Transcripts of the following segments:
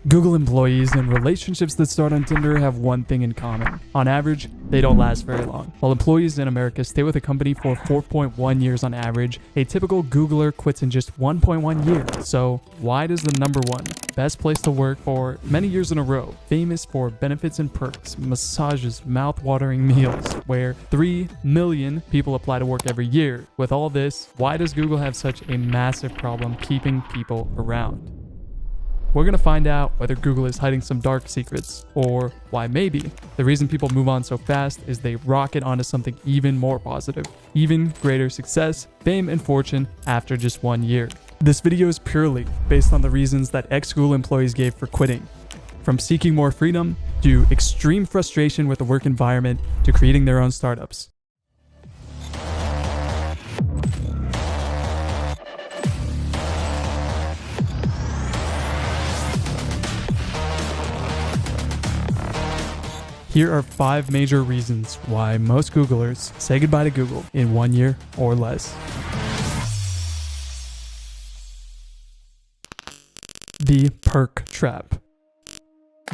Google employees and relationships that start on Tinder have one thing in common. On average, they don't last very long. While employees in America stay with a company for 4.1 years on average, a typical Googler quits in just 1.1 year. So why does the #1 best place to work for many years in a row, famous for benefits and perks, massages, mouth-watering meals, where 3 million people apply to work every year? With all this, why does Google have such a massive problem keeping people around? We're going to find out whether Google is hiding some dark secrets, or why maybe the reason people move on so fast is they rocket onto something even more positive, even greater success, fame, and fortune after just 1 year. This video is purely based on the reasons that ex-Google employees gave for quitting. From seeking more freedom, to extreme frustration with the work environment, to creating their own startups. Here are 5 major reasons why most Googlers say goodbye to Google in 1 year or less. The perk trap.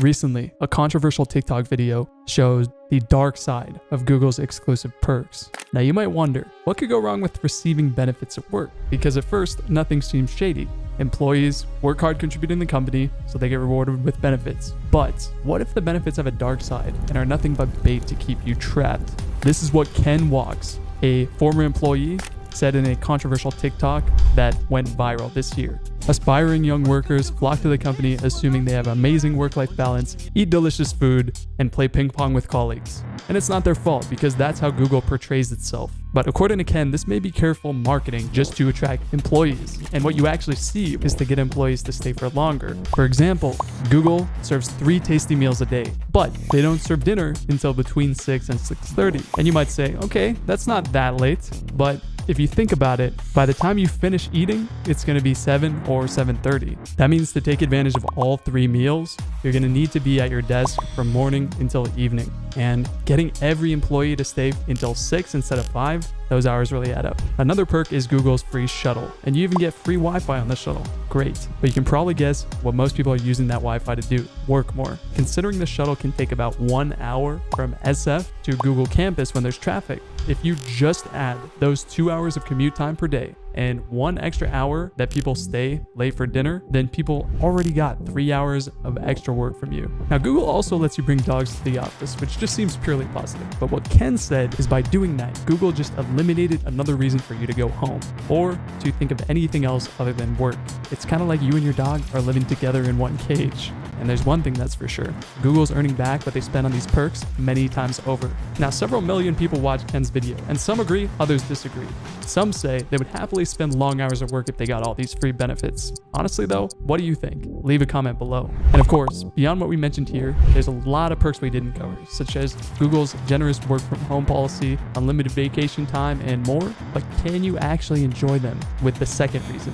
Recently, a controversial TikTok video showed the dark side of Google's exclusive perks. Now you might wonder, what could go wrong with receiving benefits at work? Because at first, nothing seems shady. Employees work hard contributing to the company, so they get rewarded with benefits. But what if the benefits have a dark side and are nothing but bait to keep you trapped? This is what Ken Walks, a former employee, said in a controversial TikTok that went viral this year. Aspiring young workers flock to the company assuming they have amazing work-life balance, eat delicious food, and play ping pong with colleagues. And it's not their fault because that's how Google portrays itself. But according to Ken, this may be careful marketing just to attract employees. And what you actually see is to get employees to stay for longer. For example, Google serves 3 tasty meals a day, but they don't serve dinner until between 6 and 6:30. And you might say, okay, that's not that late, but if you think about it, by the time you finish eating, it's going to be 7 or 7:30. That means to take advantage of all 3 meals, you're going to need to be at your desk from morning until evening. And getting every employee to stay until 6 instead of 5, those hours really add up. Another perk is Google's free shuttle, and you even get free Wi-Fi on the shuttle. Great, but you can probably guess what most people are using that Wi-Fi to do: work more. Considering the shuttle can take about 1 hour from SF to Google campus when there's traffic, if you just add those 2 hours of commute time per day and 1 extra hour that people stay late for dinner, then people already got 3 hours of extra work from you. Now, Google also lets you bring dogs to the office, which just seems purely positive. But what Ken said is by doing that, Google just eliminated another reason for you to go home or to think of anything else other than work. It's kind of like you and your dog are living together in one cage. And there's one thing that's for sure: Google's earning back what they spent on these perks many times over. Now, several million people watched Ken's video, and some agree, others disagree. Some say they would happily spend long hours at work if they got all these free benefits. Honestly though, what do you think? Leave a comment below. And of course, beyond what we mentioned here, there's a lot of perks we didn't cover, such as Google's generous work from home policy, unlimited vacation time, and more. But can you actually enjoy them? With the second reason: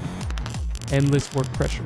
endless work pressure.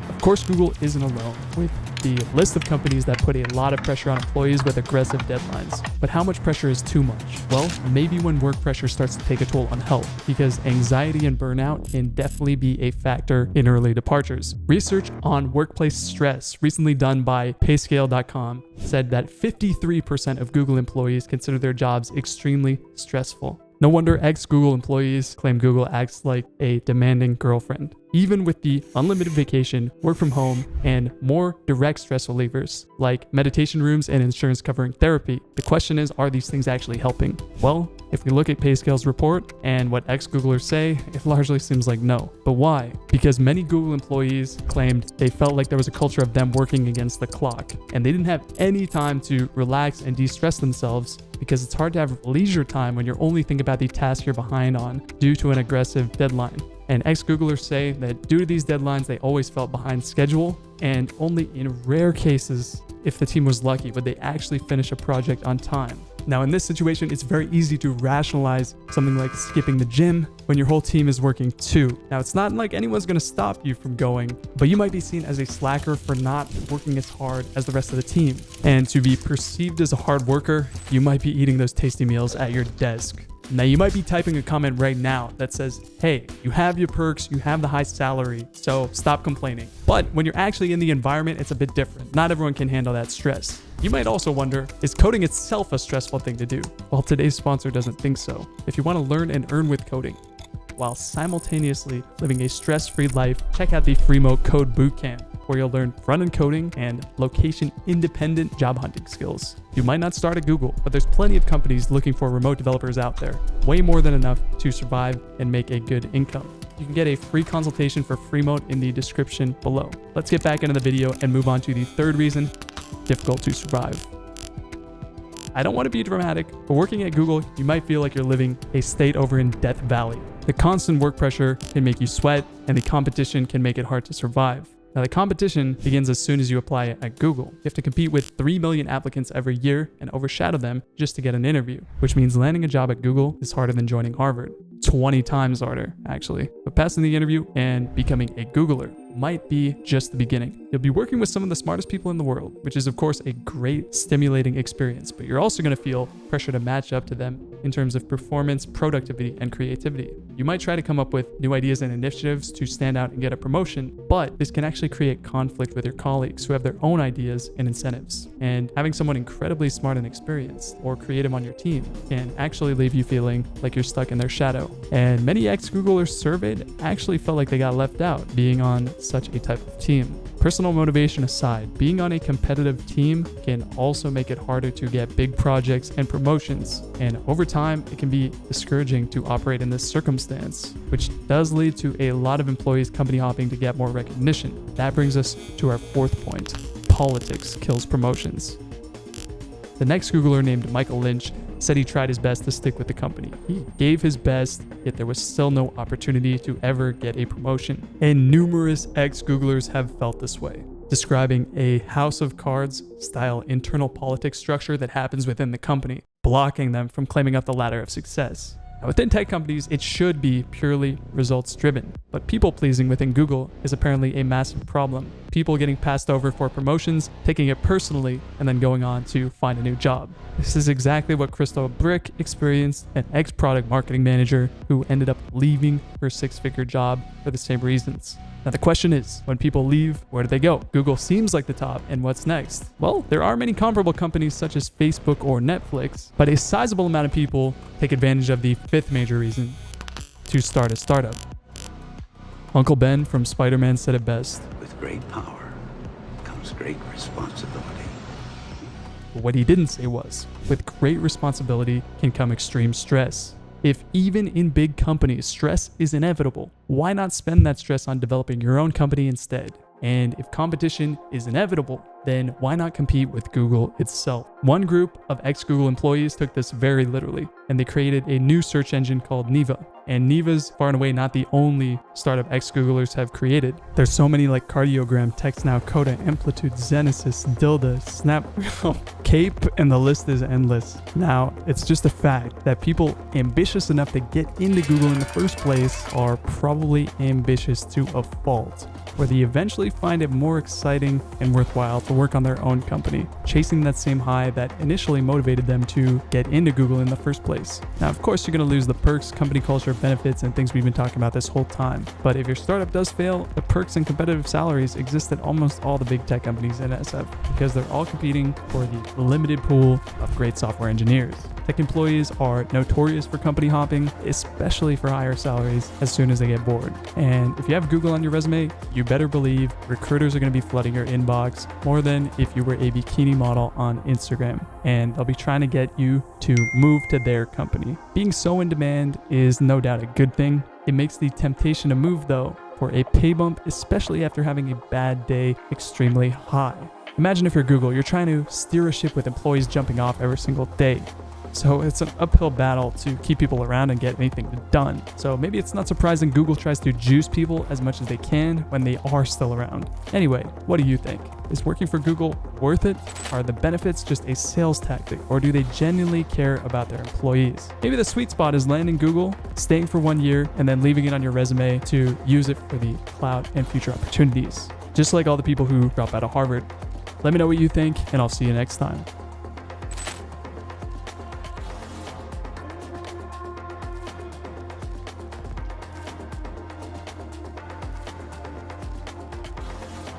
Of course, Google isn't alone with the list of companies that put a lot of pressure on employees with aggressive deadlines. But how much pressure is too much? Well, maybe when work pressure starts to take a toll on health, because anxiety and burnout can definitely be a factor in early departures. Research on workplace stress, recently done by Payscale.com, said that 53% of Google employees consider their jobs extremely stressful. No wonder ex-Google employees claim Google acts like a demanding girlfriend. Even with the unlimited vacation, work from home, and more direct stress relievers like meditation rooms and insurance covering therapy, the question is, are these things actually helping? Well, if we look at Payscale's report and what ex-Googlers say, it largely seems like no. But why? Because many Google employees claimed they felt like there was a culture of them working against the clock, and they didn't have any time to relax and de-stress themselves, because it's hard to have leisure time when you're only thinking about the task you're behind on due to an aggressive deadline. And ex-Googlers say that due to these deadlines, they always felt behind schedule, and only in rare cases, if the team was lucky, would they actually finish a project on time. Now, in this situation, it's very easy to rationalize something like skipping the gym when your whole team is working too. Now, it's not like anyone's going to stop you from going, but you might be seen as a slacker for not working as hard as the rest of the team. And to be perceived as a hard worker, you might be eating those tasty meals at your desk. Now you might be typing a comment right now that says, hey, you have your perks, you have the high salary, so stop complaining. But when you're actually in the environment, it's a bit different. Not everyone can handle that stress. You might also wonder, is coding itself a stressful thing to do? Well, today's sponsor doesn't think so. If you want to learn and earn with coding, while simultaneously living a stress-free life, check out the Freemo Code Bootcamp, where you'll learn front-end coding and location-independent job hunting skills. You might not start at Google, but there's plenty of companies looking for remote developers out there. Way more than enough to survive and make a good income. You can get a free consultation for Freemo in the description below. Let's get back into the video and move on to the third reason: difficult to survive. I don't want to be dramatic, but working at Google, you might feel like you're living a state over in Death Valley. The constant work pressure can make you sweat, and the competition can make it hard to survive. Now, the competition begins as soon as you apply at Google. You have to compete with 3 million applicants every year and overshadow them just to get an interview, which means landing a job at Google is harder than joining Harvard. 20 times harder, actually. But passing the interview and becoming a Googler might be just the beginning. You'll be working with some of the smartest people in the world, which is of course a great stimulating experience, but you're also going to feel pressure to match up to them in terms of performance, productivity, and creativity. You might try to come up with new ideas and initiatives to stand out and get a promotion, but this can actually create conflict with your colleagues who have their own ideas and incentives. And having someone incredibly smart and experienced or creative on your team can actually leave you feeling like you're stuck in their shadow. And many ex-Googlers surveyed actually felt like they got left out being on such a type of team. Personal motivation aside, being on a competitive team can also make it harder to get big projects and promotions. And over time, it can be discouraging to operate in this circumstance, which does lead to a lot of employees company hopping to get more recognition. That brings us to our fourth point: politics kills promotions. The next Googler, named Michael Lynch, said he tried his best to stick with the company. He gave his best, yet there was still no opportunity to ever get a promotion. And numerous ex-Googlers have felt this way, describing a house of cards style internal politics structure that happens within the company, blocking them from climbing up the ladder of success. Now, within tech companies, it should be purely results driven, but people pleasing within Google is apparently a massive problem. People getting passed over for promotions, taking it personally, and then going on to find a new job. This is exactly what Crystal Brick experienced, an ex-product marketing manager who ended up leaving her six-figure job for the same reasons. Now the question is, when people leave, where do they go? Google seems like the top, and what's next? Well, there are many comparable companies such as Facebook or Netflix, but a sizable amount of people take advantage of the fifth major reason: to start a startup. Uncle Ben from Spider-Man said it best: with great power comes great responsibility. But what he didn't say was, with great responsibility can come extreme stress. If even in big companies, stress is inevitable, why not spend that stress on developing your own company instead? And if competition is inevitable, then why not compete with Google itself? One group of ex-Google employees took this very literally, and they created a new search engine called Neeva. And Neeva's far and away not the only startup ex-Googlers have created. There's so many like Cardiogram, TextNow, Coda, Amplitude, Zenesys, Dilda, Snap, Cape, and the list is endless. Now, it's just a fact that people ambitious enough to get into Google in the first place are probably ambitious to a fault, where they eventually find it more exciting and worthwhile to work on their own company, chasing that same high that initially motivated them to get into Google in the first place. Now, of course, you're going to lose the perks, company culture, benefits, and things we've been talking about this whole time. But if your startup does fail, the perks and competitive salaries exist at almost all the big tech companies in SF, because they're all competing for the limited pool of great software engineers. Tech employees are notorious for company hopping, especially for higher salaries as soon as they get bored. And if you have Google on your resume, you better believe recruiters are going to be flooding your inbox more than if you were a bikini model on Instagram. And they'll be trying to get you to move to their company. Being so in demand is no doubt a good thing. It makes the temptation to move, though, for a pay bump, especially after having a bad day, extremely high. Imagine if you're Google, you're trying to steer a ship with employees jumping off every single day. So it's an uphill battle to keep people around and get anything done. So maybe it's not surprising Google tries to juice people as much as they can when they are still around. Anyway, what do you think? Is working for Google worth it? Are the benefits just a sales tactic, or do they genuinely care about their employees? Maybe the sweet spot is landing Google, staying for 1 year, and then leaving it on your resume to use it for the cloud and future opportunities. Just like all the people who drop out of Harvard. Let me know what you think, and I'll see you next time.